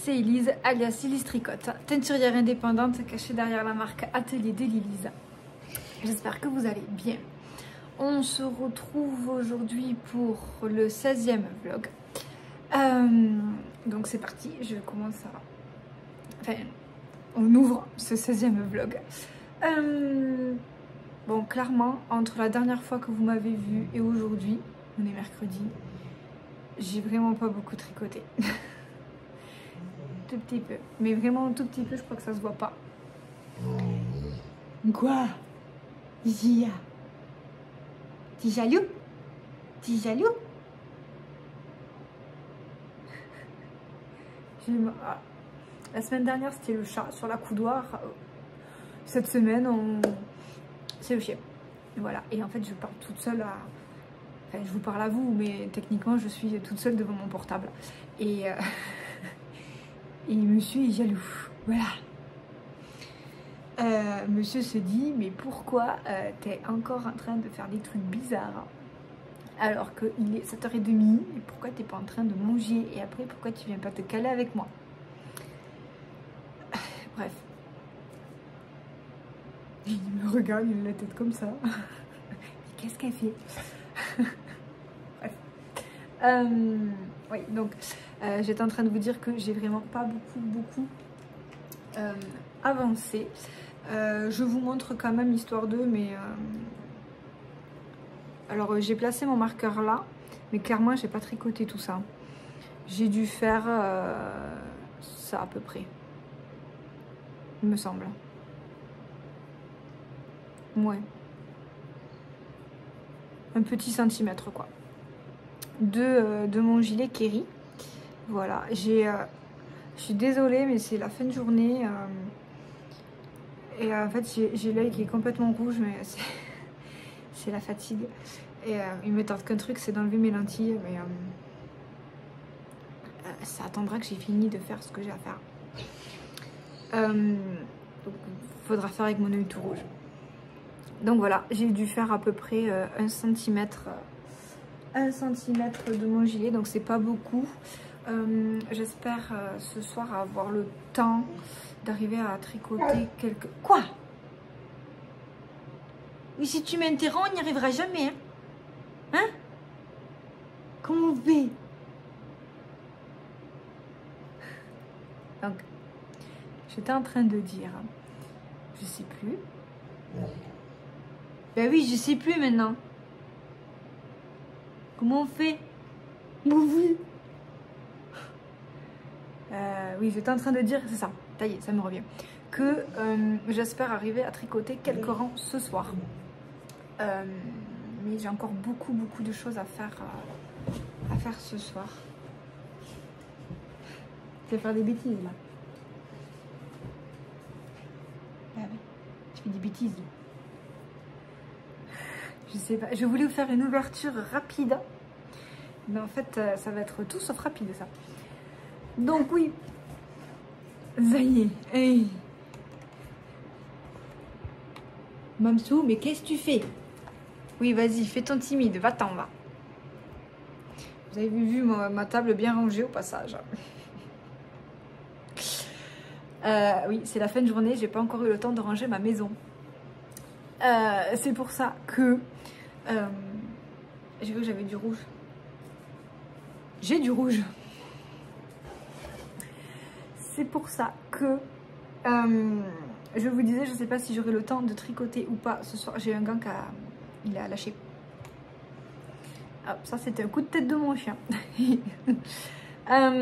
c'est Elise, alias Elise Tricotte, teinturière indépendante cachée derrière la marque Atelier d'Elise. J'espère que vous allez bien. On se retrouve aujourd'hui pour le 16e vlog. Donc c'est parti, je commence à... Enfin, on ouvre ce 16e vlog. Bon, clairement, entre la dernière fois que vous m'avez vu et aujourd'hui, on est mercredi, j'ai vraiment pas beaucoup tricoté. Tout petit peu, mais vraiment un tout petit peu, je crois que ça se voit pas. Quoi? Zia? T'es jaloux? T'es jaloux? La semaine dernière, c'était le chat sur la coudoir. Cette semaine, c'est le chien. Voilà. Et en fait, je parle toute seule à... Enfin, je vous parle à vous, mais techniquement, je suis toute seule devant mon portable. Et, et monsieur est jaloux. Voilà. Monsieur se dit, mais pourquoi t'es encore en train de faire des trucs bizarres alors qu'il est 7h30 et pourquoi t'es pas en train de manger et après pourquoi tu viens pas te caler avec moi? Bref. Il me regarde, il a la tête comme ça. Qu'est-ce qu'elle fait? Bref. Oui, donc j'étais en train de vous dire que j'ai vraiment pas beaucoup avancé. Je vous montre quand même histoire d'eux, mais alors j'ai placé mon marqueur là, mais clairement j'ai pas tricoté tout ça. J'ai dû faire ça à peu près, il me semble. Ouais, un petit centimètre quoi. De mon gilet Kerry. Voilà, je suis désolée, mais c'est la fin de journée. Et en fait, j'ai l'œil qui est complètement rouge, mais c'est la fatigue. Et il me tarde qu'un truc, c'est d'enlever mes lentilles. Mais ça attendra que j'ai fini de faire ce que j'ai à faire. Donc, il faudra faire avec mon œil tout rouge. Donc voilà, j'ai dû faire à peu près 1 centimètre de mon gilet, donc c'est pas beaucoup. J'espère ce soir avoir le temps d'arriver à tricoter quelques... Quoi? Oui, si tu m'interromps, on n'y arrivera jamais. Hein? Hein? Comment on fait? Donc, j'étais en train de dire... Je sais plus. Ben oui, je sais plus maintenant. Comment on fait? Bon, oui. Oui, j'étais en train de dire, c'est ça, ça y est, ça me revient, que j'espère arriver à tricoter quelques rangs ce soir. Mais j'ai encore beaucoup de choses à faire ce soir. Tu vas faire des bêtises là. Ah oui, tu fais des bêtises. Je sais pas, je voulais vous faire une ouverture rapide, mais en fait ça va être tout sauf rapide ça. Donc oui, ça y est. Hey. Mamsou, mais qu'est-ce que tu fais? Oui, vas-y, fais ton timide, va-t'en, va. Vous avez vu ma table bien rangée au passage. Oui, c'est la fin de journée, j'ai pas encore eu le temps de ranger ma maison. C'est pour ça que... j'ai vu que j'avais du rouge. J'ai du rouge. C'est pour ça que je vous disais, je sais pas si j'aurai le temps de tricoter ou pas ce soir. J'ai un gant il a lâché. Hop, ça c'était un coup de tête de mon chien. Je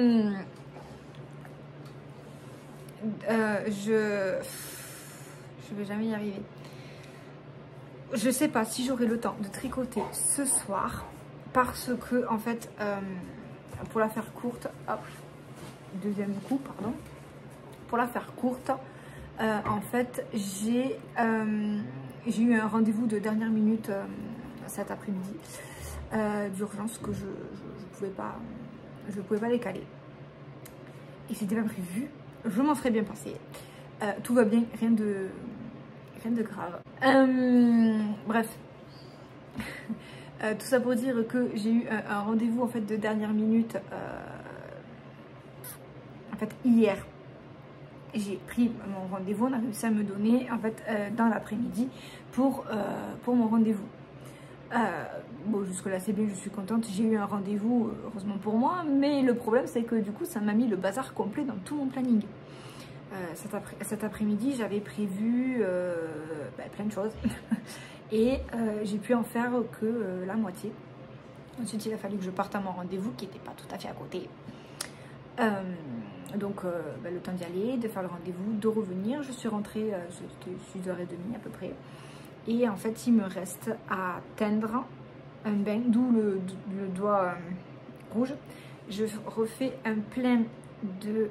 vais jamais y arriver. Je sais pas si j'aurai le temps de tricoter ce soir parce que en fait pour la faire courte, hop, deuxième coup, pardon. Pour la faire courte, en fait, j'ai eu un rendez-vous de dernière minute cet après-midi d'urgence que je pouvais pas décaler. Et c'était pas prévu. Je m'en serais bien passé. Tout va bien, rien de grave. Bref. Tout ça pour dire que j'ai eu un rendez-vous en fait de dernière minute fait hier, j'ai pris mon rendez-vous, on a réussi à me donner en fait dans l'après-midi pour mon rendez-vous. Bon, jusque là c'est bien, je suis contente, j'ai eu un rendez-vous heureusement pour moi, mais le problème c'est que du coup ça m'a mis le bazar complet dans tout mon planning. Cet après-midi j'avais prévu plein de choses et j'ai pu en faire que la moitié. Ensuite il a fallu que je parte à mon rendez-vous qui n'était pas tout à fait à côté. Donc le temps d'y aller, de faire le rendez-vous, de revenir, je suis rentrée, c'était 6h30 à peu près. Et en fait, il me reste à teindre un bain, d'où le doigt rouge. Je refais un plein de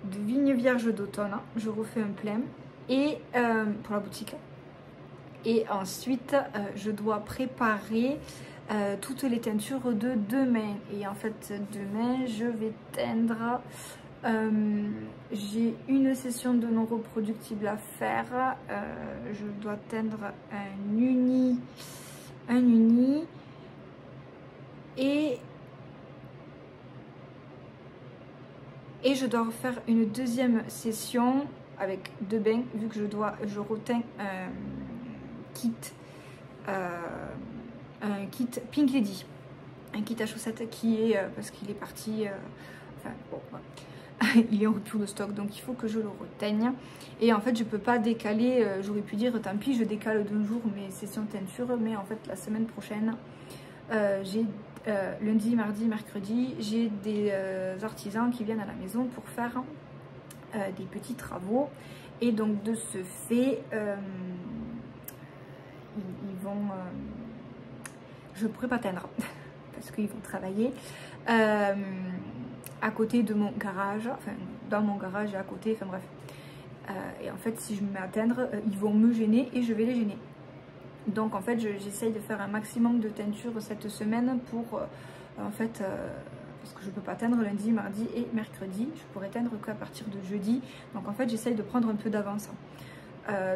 vignes vierges d'automne. Je refais un plein et pour la boutique. Et ensuite, je dois préparer toutes les teintures de demain. Et en fait, demain, je vais teindre... j'ai une session de non reproductible à faire. Je dois teindre un uni et je dois refaire une deuxième session avec 2 bains vu que je reteins un kit Pink Lady, un kit à chaussettes qui est parce qu'il est parti enfin bon voilà. Il est en rupture de stock, donc il faut que je le reteigne. Et en fait, je peux pas décaler. J'aurais pu dire, tant pis, je décale d'un jour mes sessions teinture. Mais en fait, la semaine prochaine, j'ai lundi, mardi, mercredi, j'ai des artisans qui viennent à la maison pour faire des petits travaux. Et donc, de ce fait, ils vont... je ne pourrai pas teindre parce qu'ils vont travailler. À côté de mon garage, enfin dans mon garage et à côté, enfin bref. Et en fait, si je me mets à teindre, ils vont me gêner et je vais les gêner. Donc en fait, j'essaye de faire un maximum de teinture cette semaine pour, en fait, parce que je ne peux pas teindre lundi, mardi et mercredi. Je pourrais teindre qu'à partir de jeudi. Donc en fait, j'essaye de prendre un peu d'avance.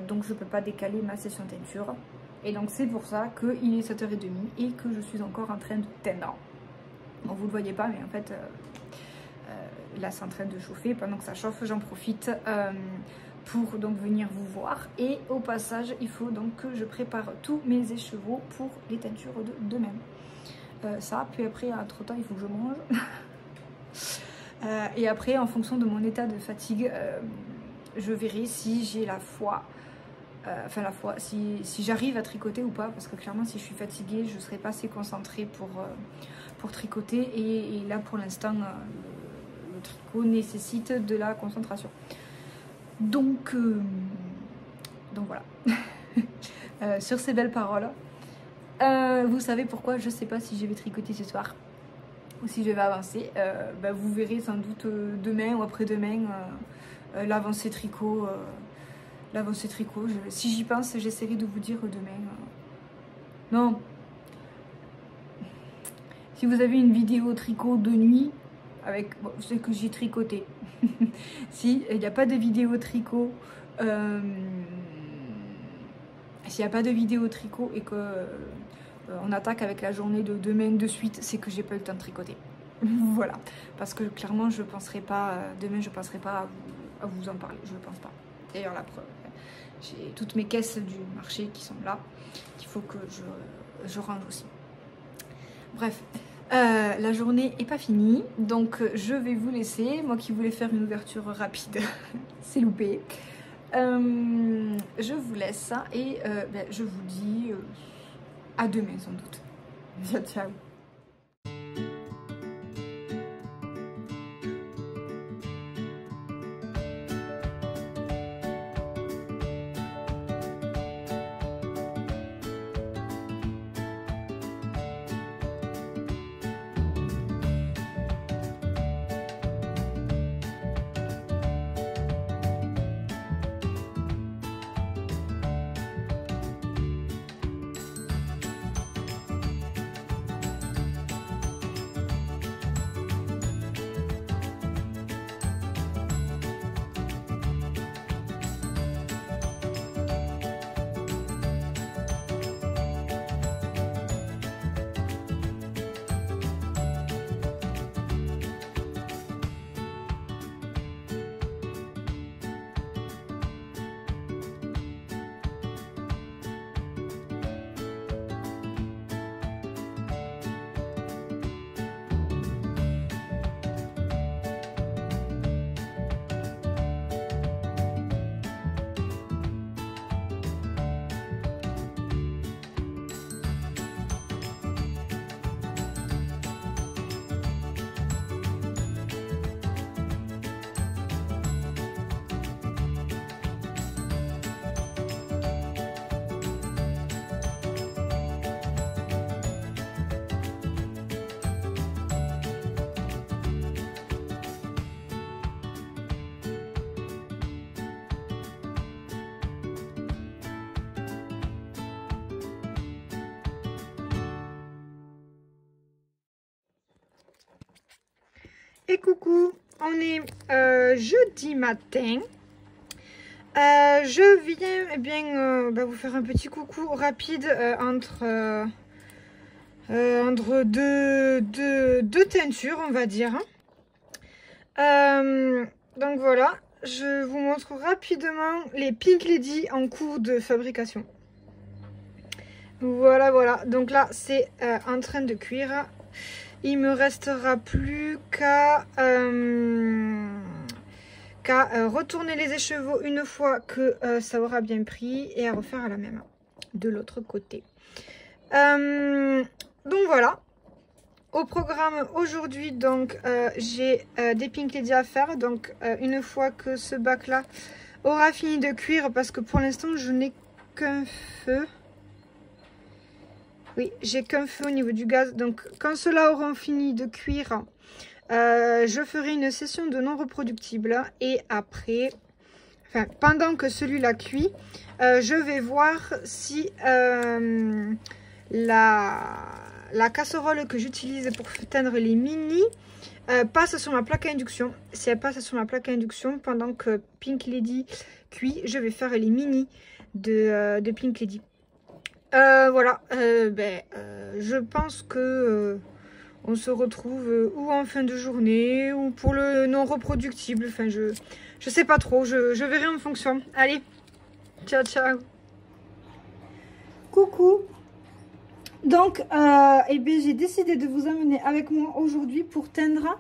Donc je ne peux pas décaler ma session teinture. Et donc c'est pour ça qu'il est 7h30 et que je suis encore en train de teindre. Bon, vous ne le voyez pas, mais en fait... là c'est en train de chauffer. Pendant que ça chauffe, j'en profite pour donc venir vous voir. Et au passage, il faut donc que je prépare tous mes écheveaux pour les teintures de demain. Ça, puis après, entre temps, il faut que je mange. Et après, en fonction de mon état de fatigue, je verrai si j'ai la foi. Si j'arrive à tricoter ou pas. Parce que clairement, si je suis fatiguée, je ne serai pas assez concentrée pour tricoter. Et là, pour l'instant... le tricot nécessite de la concentration. Donc voilà. Sur ces belles paroles, vous savez pourquoi je sais pas si je vais tricoter ce soir ou si je vais avancer. Vous verrez sans doute demain ou après-demain l'avancée tricot. Si j'y pense, j'essaierai de vous dire demain. Non. Si vous avez une vidéo tricot de nuit, avec bon, ce que j'ai tricoté. Si il n'y a pas de vidéo tricot, s'il n'y a pas de vidéo tricot et que on attaque avec la journée de demain de suite, c'est que j'ai pas eu le temps de tricoter. Voilà, parce que clairement je penserai pas demain, je penserai pas à vous en parler, je ne pense pas. D'ailleurs la preuve, j'ai toutes mes caisses du marché qui sont là, qu'il faut que je range aussi. Bref. La journée est pas finie, donc je vais vous laisser. Moi qui voulais faire une ouverture rapide, c'est loupé. Je vous laisse et je vous dis à demain sans doute. Ciao, ciao. Et coucou, on est jeudi matin. Je viens vous faire un petit coucou rapide entre deux teintures, on va dire. Donc voilà, je vous montre rapidement les Pink Lady en cours de fabrication. Voilà, donc là c'est en train de cuire. Il me restera plus qu'à retourner les écheveaux une fois que ça aura bien pris et à refaire à la même de l'autre côté. Donc voilà, au programme aujourd'hui, donc j'ai des Pink Lady à faire. Donc une fois que ce bac là aura fini de cuire, parce que pour l'instant je n'ai qu'un feu. Oui, j'ai qu'un feu au niveau du gaz. Donc quand ceux-là auront fini de cuire, je ferai une session de non reproductible. Et après, enfin pendant que celui-là cuit, je vais voir si la casserole que j'utilise pour teindre les mini passe sur ma plaque à induction. Si elle passe sur ma plaque à induction, pendant que Pink Lady cuit, je vais faire les mini de Pink Lady. Voilà, je pense que on se retrouve ou en fin de journée ou pour le non reproductible. Enfin, je sais pas trop, je verrai en fonction. Allez, ciao ciao. Coucou. Donc, j'ai décidé de vous amener avec moi aujourd'hui pour teindre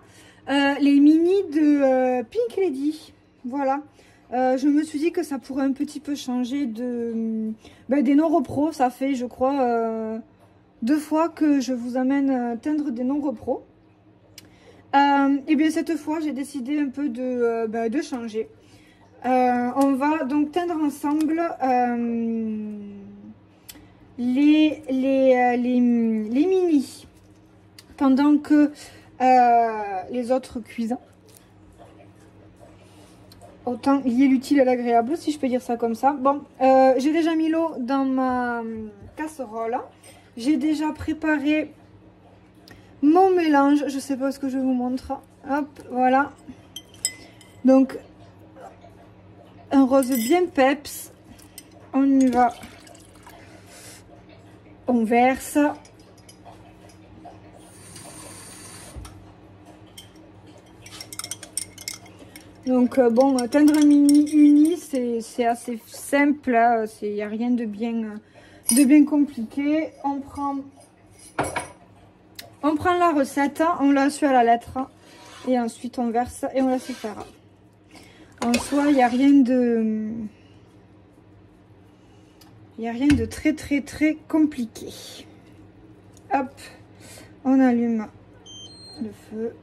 les mini de Pink Lady. Voilà. Je me suis dit que ça pourrait un petit peu changer des non-repros. Ça fait, je crois, 2 fois que je vous amène teindre des non-repros. Et bien cette fois, j'ai décidé un peu de changer. On va donc teindre ensemble les mini pendant que les autres cuisent. Autant lier l'utile à l'agréable, si je peux dire ça comme ça. Bon, j'ai déjà mis l'eau dans ma casserole. J'ai déjà préparé mon mélange. Je sais pas ce que je vous montre. Hop, voilà. Donc, un rose bien peps. On y va. On verse. Donc bon, teindre un mini uni, c'est assez simple, il n'y a rien de bien compliqué. On prend la recette, on la suit à la lettre et ensuite on verse et on laisse faire. En soi, il n'y a rien de très compliqué. Hop, on allume le feu.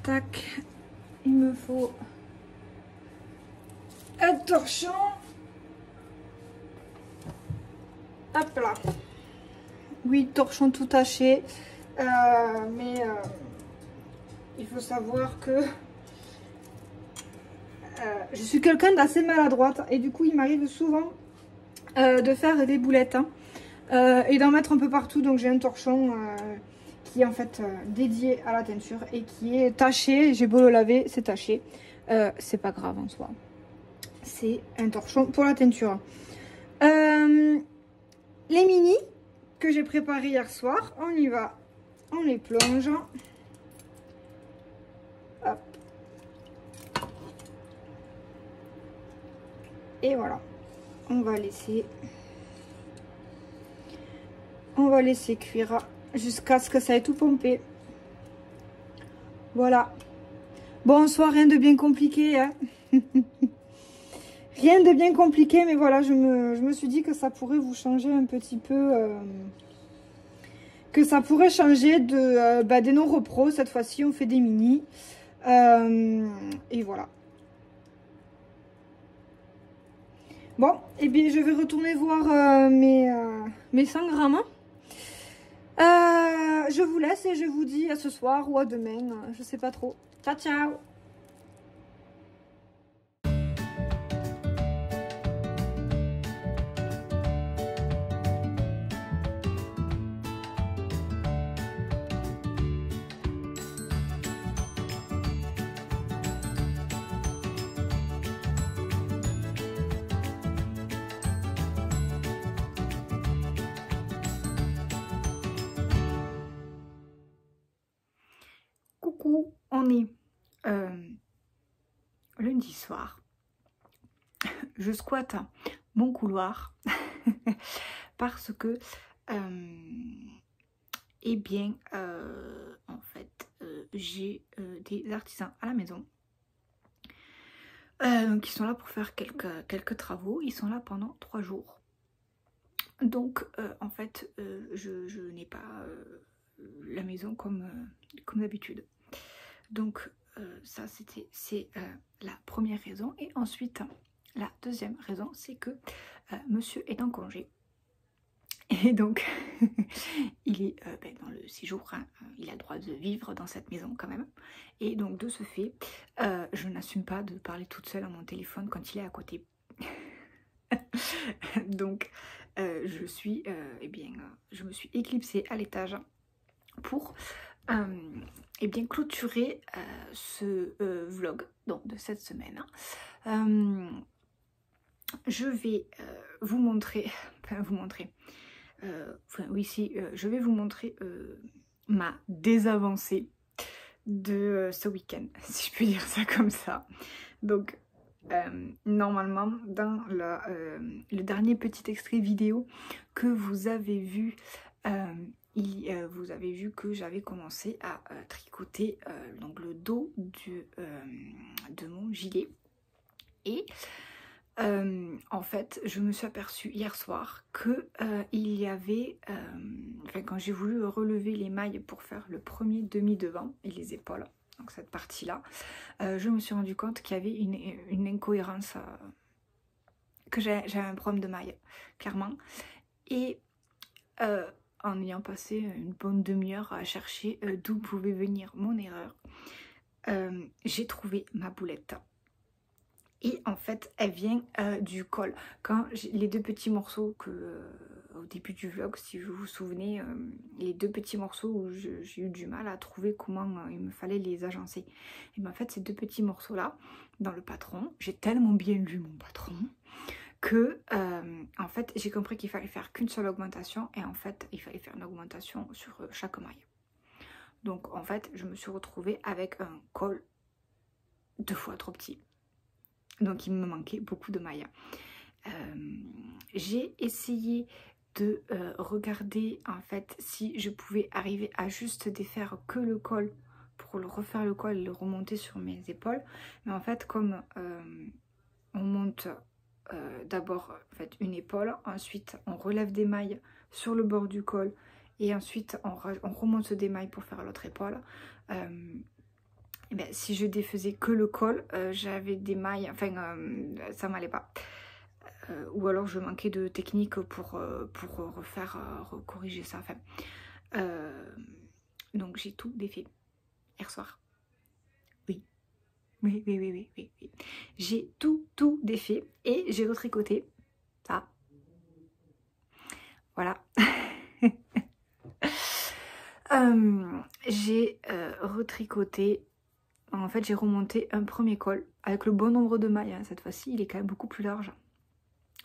Tac, il me faut un torchon. Hop là. Oui, torchon tout taché. Il faut savoir que je suis quelqu'un d'assez maladroite. Et du coup, il m'arrive souvent de faire des boulettes. Et d'en mettre un peu partout. Donc j'ai un torchon qui est en fait dédié à la teinture et qui est taché. J'ai beau le laver, c'est taché. C'est pas grave en soi. C'est un torchon pour la teinture. Les mini que j'ai préparés hier soir, on y va. On les plonge. Hop. Et voilà. On va laisser cuire jusqu'à ce que ça ait tout pompé. Voilà. Bon, en soi, rien de bien compliqué. Hein. Rien de bien compliqué, mais voilà, je me suis dit que ça pourrait vous changer un petit peu. Que ça pourrait changer des non-repros. Cette fois-ci, on fait des mini. Et voilà. Bon, et bien, je vais retourner voir mes 100 grammes. Je vous laisse et je vous dis à ce soir ou à demain, je sais pas trop. Ciao, ciao! coup, on est lundi soir. Je squatte mon couloir parce que eh bien en fait j'ai des artisans à la maison qui sont là pour faire quelques travaux. Ils sont là pendant 3 jours. Donc en fait je n'ai pas la maison comme d'habitude. Donc ça c'est la première raison. Et ensuite la deuxième raison, c'est que monsieur est en congé. Et donc il est dans le séjour, hein, il a le droit de vivre dans cette maison quand même. Et donc de ce fait, je n'assume pas de parler toute seule à mon téléphone quand il est à côté. Donc je me suis éclipsée à l'étage pour clôturer ce vlog donc, de cette semaine. Je vais vous montrer, je vais vous montrer ma désavancée de ce week-end, si je puis dire ça comme ça. Donc normalement dans le dernier petit extrait vidéo que vous avez vu, vous avez vu que j'avais commencé à tricoter donc le dos de mon gilet. Et en fait je me suis aperçue hier soir que il y avait quand j'ai voulu relever les mailles pour faire le premier demi devant et les épaules, donc cette partie là, je me suis rendu compte qu'il y avait une incohérence, que j'avais un problème de maille clairement. Et en ayant passé une bonne demi-heure à chercher d'où pouvait venir mon erreur, j'ai trouvé ma boulette. Et en fait elle vient du col. Quand les deux petits morceaux que au début du vlog, si vous vous souvenez, les deux petits morceaux où j'ai eu du mal à trouver comment il me fallait les agencer. Et bien en fait ces deux petits morceaux là dans le patron, j'ai tellement bien lu mon patron que en fait j'ai compris qu'il fallait faire qu'une seule augmentation, et en fait il fallait faire une augmentation sur chaque maille. Donc en fait je me suis retrouvée avec un col 2 fois trop petit. Donc il me manquait beaucoup de mailles. J'ai essayé de regarder en fait si je pouvais arriver à juste défaire que le col pour le refaire le col et le remonter sur mes épaules. Mais en fait comme on monte d'abord en fait, une épaule, ensuite on relève des mailles sur le bord du col et ensuite on remonte des mailles pour faire l'autre épaule. Et bien, si je défaisais que le col, j'avais des mailles, enfin ça m'allait pas. Ou alors je manquais de technique pour corriger ça. Enfin, donc j'ai tout défait hier soir. Oui. J'ai tout défait et j'ai retricoté ça. Voilà. J'ai retricoté. En fait j'ai remonté un premier col avec le bon nombre de mailles, hein. Cette fois-ci il est quand même beaucoup plus large.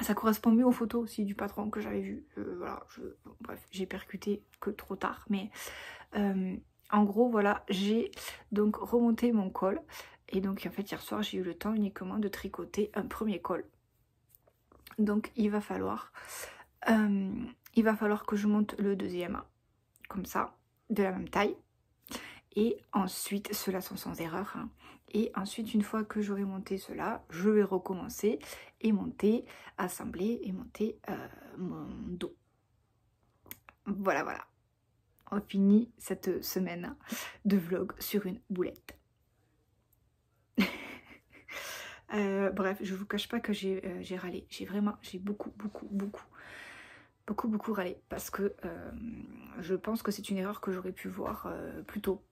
Ça correspond mieux aux photos aussi du patron que j'avais vu. Voilà, bref, j'ai percuté que trop tard. Mais en gros voilà, j'ai donc remonté mon col. Et donc en fait hier soir j'ai eu le temps uniquement de tricoter un premier col. Donc il va falloir que je monte le deuxième. Comme ça, de la même taille. Et ensuite, ceux-là sont sans erreur. Hein. Et ensuite, une fois que j'aurai monté cela, je vais recommencer et monter, assembler et monter mon dos. Voilà. On finit cette semaine de vlog sur une boulette. Bref, je vous cache pas que j'ai râlé. J'ai beaucoup râlé. Parce que je pense que c'est une erreur que j'aurais pu voir plus tôt.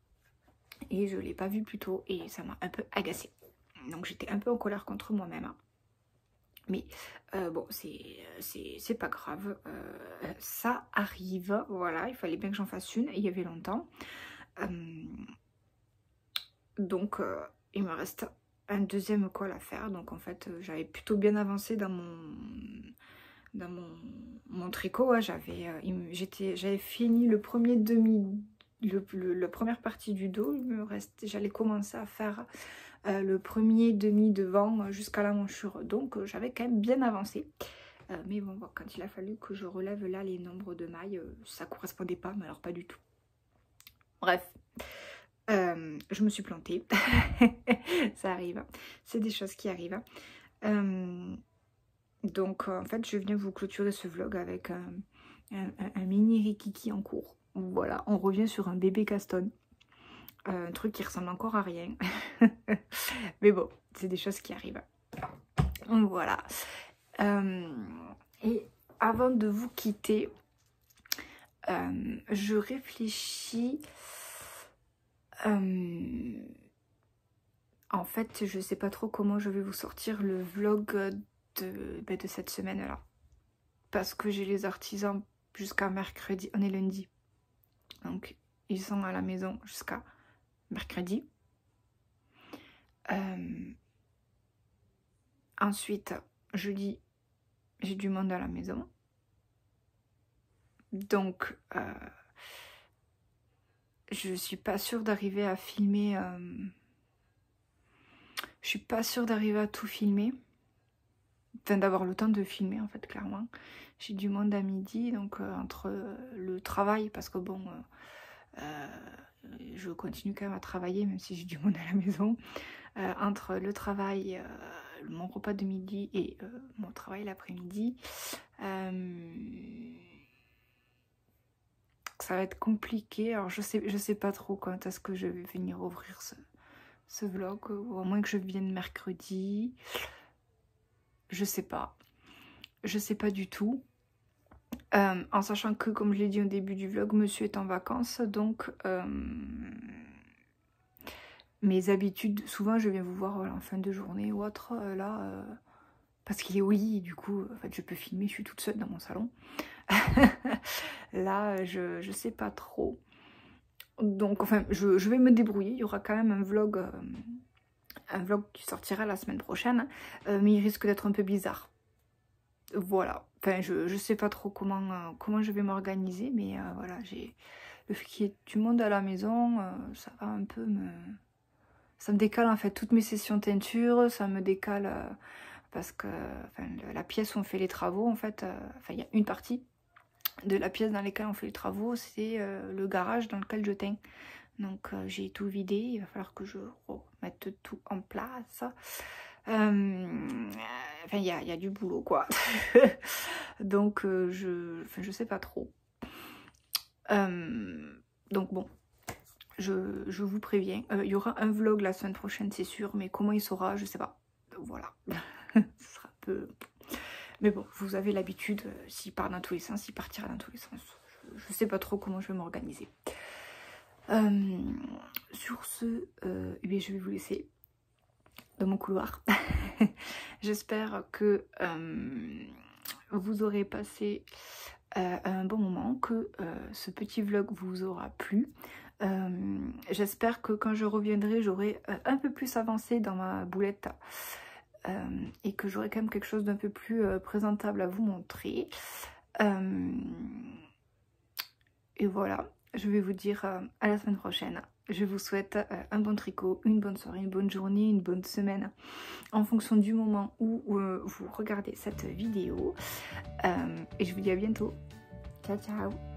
Et je ne l'ai pas vu plus tôt et ça m'a un peu agacée. Donc j'étais un peu en colère contre moi-même. Mais bon, c'est pas grave. Ça arrive. Voilà, il fallait bien que j'en fasse une. Et il y avait longtemps. Donc il me reste un deuxième col à faire. Donc en fait, j'avais plutôt bien avancé dans mon tricot. Hein. J'avais fini le premier demi la première partie du dos. J'allais commencer à faire le premier demi devant jusqu'à la manchure. Donc j'avais quand même bien avancé. Mais bon, quand il a fallu que je relève là les nombres de mailles, ça correspondait pas, mais alors pas du tout. Bref, je me suis plantée. Ça arrive, c'est des choses qui arrivent. Donc en fait, je viens vous clôturer ce vlog avec un mini rikiki en cours. Voilà, on revient sur un bébé Caston. Un truc qui ressemble encore à rien. Mais bon, c'est des choses qui arrivent. Voilà. Et avant de vous quitter, je réfléchis. En fait, je sais pas trop comment je vais vous sortir le vlog de cette semaine-là. Parce que j'ai les artisans jusqu'à mercredi. On est lundi. Donc, ils sont à la maison jusqu'à mercredi. Ensuite, jeudi, j'ai du monde à la maison. Donc, je suis pas sûre d'arriver à filmer. Je suis pas sûre d'arriver à tout filmer. Enfin, d'avoir le temps de filmer, en fait, clairement. J'ai du monde à midi, donc entre le travail, parce que bon, je continue quand même à travailler, même si j'ai du monde à la maison. Entre le travail, mon repas de midi et mon travail l'après-midi, ça va être compliqué. Alors je sais pas trop quand est-ce que je vais venir ouvrir ce vlog, ou à moins que je vienne mercredi. Je sais pas du tout. En sachant que, comme je l'ai dit au début du vlog, monsieur est en vacances, donc mes habitudes, souvent je viens vous voir en fin de journée ou autre, là, parce qu'il est au lit, du coup, en fait, je peux filmer, je suis toute seule dans mon salon. Là, je sais pas trop. Donc, enfin, je vais me débrouiller. Il y aura quand même un vlog qui sortira la semaine prochaine, mais il risque d'être un peu bizarre. Voilà. Enfin, je sais pas trop comment je vais m'organiser, mais voilà, le fait qu'il y ait du monde à la maison, ça va un peu ça me décale en fait toutes mes sessions teinture, ça me décale parce que enfin, la pièce où on fait les travaux, en fait, il y a une partie de la pièce dans laquelle on fait les travaux, c'est le garage dans lequel je teins. Donc j'ai tout vidé, il va falloir que je remette tout en place. Enfin, il y a du boulot, quoi. Donc je sais pas trop. Donc bon, je vous préviens. Il y aura un vlog la semaine prochaine, c'est sûr, mais comment il sera, je sais pas. Voilà. Ce sera un peu... Mais bon, vous avez l'habitude, s'il part dans tous les sens, il partira dans tous les sens. Je sais pas trop comment je vais m'organiser. Sur ce, eh bien, je vais vous laisser dans mon couloir. J'espère que vous aurez passé un bon moment, que ce petit vlog vous aura plu. J'espère que quand je reviendrai, j'aurai un peu plus avancé dans ma boulette et que j'aurai quand même quelque chose d'un peu plus présentable à vous montrer. Et voilà, je vais vous dire à la semaine prochaine. Je vous souhaite un bon tricot, une bonne soirée, une bonne journée, une bonne semaine en fonction du moment où vous regardez cette vidéo. Et je vous dis à bientôt. Ciao, ciao!